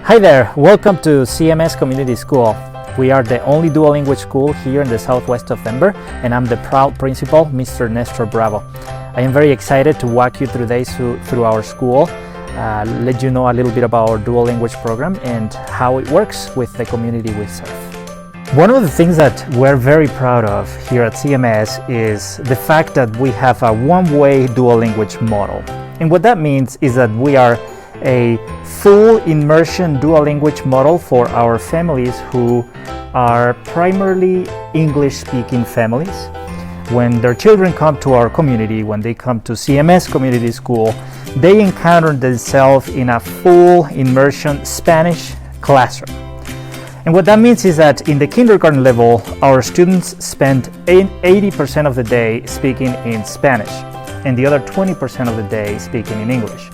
Hi there, welcome to CMS Community School. We are the only dual language school here in the southwest of Denver, and I'm the proud principal, Mr. Nestor Bravo. I am very excited to walk you through our school, let you know a little bit about our dual language program and how it works with the community we serve. One of the things that we're very proud of here at CMS is the fact that we have a one-way dual language model. And what that means is that we are a full immersion dual language model for our families who are primarily English-speaking families. When their children come to our community, when they come to CMS Community School, they encounter themselves in a full immersion Spanish classroom. And what that means is that in the kindergarten level, our students spend 80% of the day speaking in Spanish and the other 20% of the day speaking in English.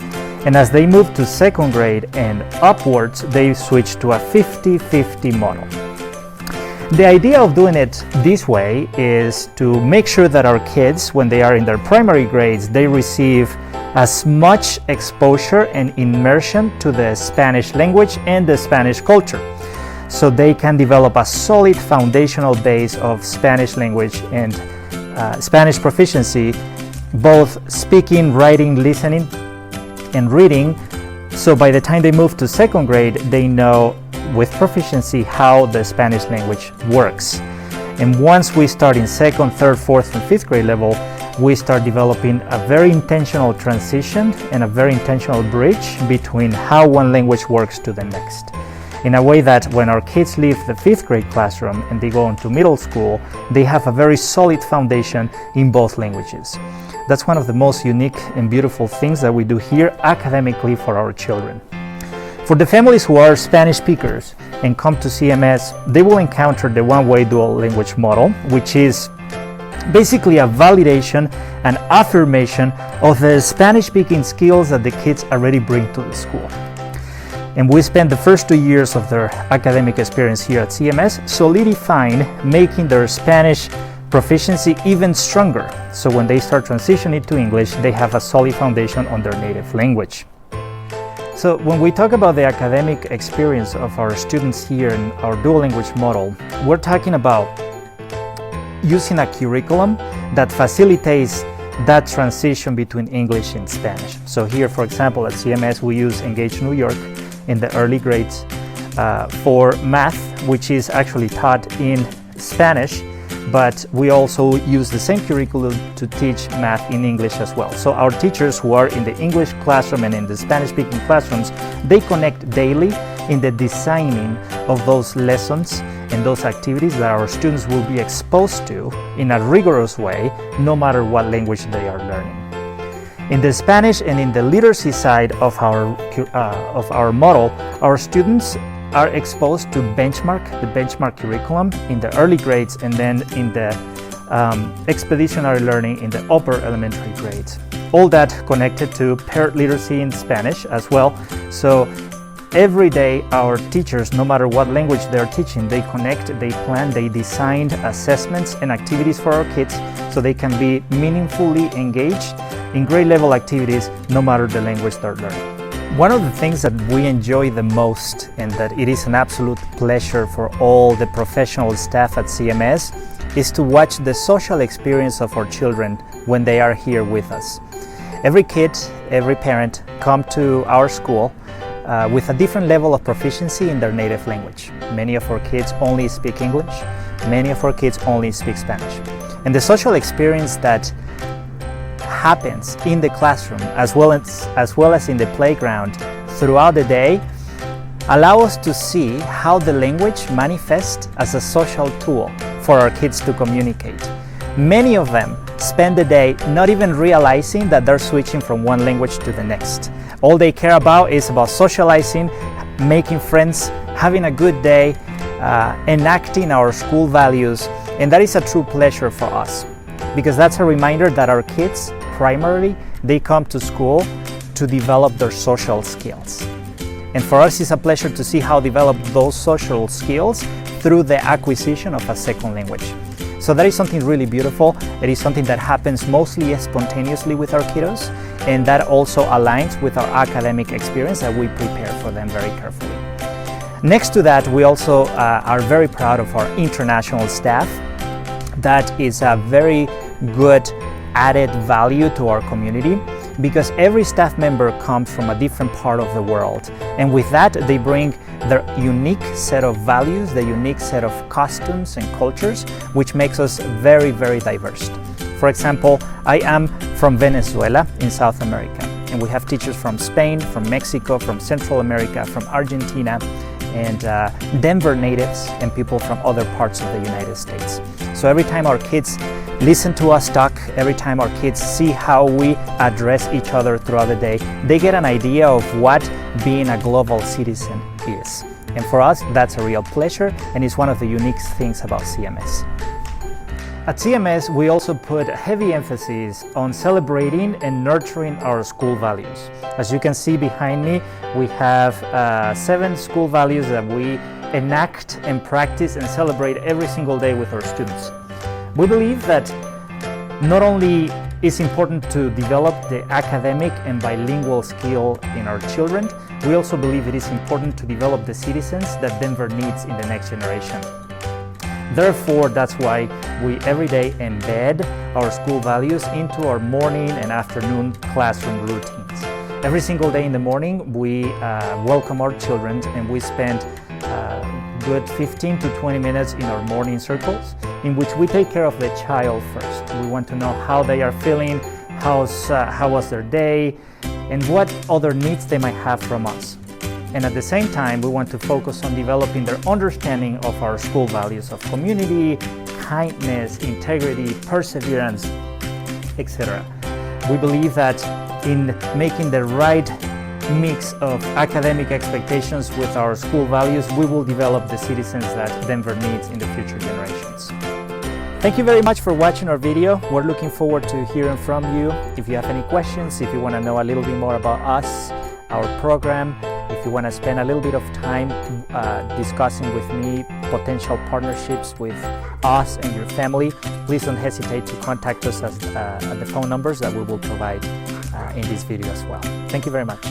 And as they move to second grade and upwards, they switch to a 50-50 model. The idea of doing it this way is to make sure that our kids, when they are in their primary grades, they receive as much exposure and immersion to the Spanish language and the Spanish culture, so they can develop a solid foundational base of Spanish language and Spanish proficiency, both speaking, writing, listening, and reading, so by the time they move to second grade, they know with proficiency how the Spanish language works. And once we start in second, third, fourth, and fifth grade level, we start developing a very intentional transition and a very intentional bridge between how one language works to the next, in a way that when our kids leave the fifth grade classroom and they go into middle school, they have a very solid foundation in both languages. That's one of the most unique and beautiful things that we do here academically for our children. For the families who are Spanish speakers and come to CMS, they will encounter the one-way dual language model, which is basically a validation and affirmation of the Spanish-speaking skills that the kids already bring to the school. And we spend the first 2 years of their academic experience here at CMS solidifying, making their Spanish proficiency even stronger. So when they start transitioning to English, they have a solid foundation on their native language. So when we talk about the academic experience of our students here in our dual language model, we're talking about using a curriculum that facilitates that transition between English and Spanish. So here, for example, at CMS, we use Engage New York in the early grades for math, which is actually taught in Spanish, but we also use the same curriculum to teach math in English as well. So our teachers who are in the English classroom and in the Spanish-speaking classrooms, they connect daily in the designing of those lessons and those activities that our students will be exposed to in a rigorous way, no matter what language they are learning. In the Spanish and in the literacy side of our model, our students are exposed to the benchmark curriculum in the early grades, and then in the expeditionary learning in the upper elementary grades. All that connected to paired literacy in Spanish as well. So every day our teachers, no matter what language they're teaching, they connect, they plan, they design assessments and activities for our kids so they can be meaningfully engaged in grade level activities no matter the language they're learning. One of the things that we enjoy the most, and that it is an absolute pleasure for all the professional staff at CMS, is to watch the social experience of our children when they are here with us. Every kid, every parent come to our school with a different level of proficiency in their native language. Many of our kids only speak English, many of our kids only speak Spanish. And the social experience that happens in the classroom as well as in the playground throughout the day allow us to see how the language manifests as a social tool for our kids to communicate. Many of them spend the day not even realizing that they're switching from one language to the next. All they care about is about socializing, making friends, having a good day, enacting our school values, and that is a true pleasure for us, because that's a reminder that our kids primarily, they come to school to develop their social skills. And for us, it's a pleasure to see how develop those social skills through the acquisition of a second language. So that is something really beautiful. It is something that happens mostly spontaneously with our kiddos, and that also aligns with our academic experience that we prepare for them very carefully. Next to that, we also are very proud of our international staff. That is a very good added value to our community, because every staff member comes from a different part of the world, and with that they bring their unique set of values, the unique set of costumes and cultures, which makes us very, very diverse. For example, I am from Venezuela in South America, and we have teachers from Spain, from Mexico, from Central America, from Argentina, and Denver natives and people from other parts of the United States. So every time our kids listen to us talk, every time our kids see how we address each other throughout the day, they get an idea of what being a global citizen is. And for us, that's a real pleasure, and it's one of the unique things about CMS. At CMS, we also put heavy emphasis on celebrating and nurturing our school values. As you can see behind me, we have 7 school values that we enact and practice and celebrate every single day with our students. We believe that not only is important to develop the academic and bilingual skill in our children, we also believe it is important to develop the citizens that Denver needs in the next generation. Therefore, that's why we every day embed our school values into our morning and afternoon classroom routines. Every single day in the morning, we welcome our children, and we spend good 15 to 20 minutes in our morning circles, in which we take care of the child first. We want to know how they are feeling, how was their day, and what other needs they might have from us. And at the same time, we want to focus on developing their understanding of our school values of community, kindness, integrity, perseverance, etc. We believe that in making the right mix of academic expectations with our school values, we will develop the citizens that Denver needs in the future generations. Thank you very much for watching our video. We're looking forward to hearing from you. If you have any questions, if you want to know a little bit more about us, our program, if you want to spend a little bit of time discussing with me potential partnerships with us and your family, please don't hesitate to contact us at the phone numbers that we will provide in this video as well. Thank you very much.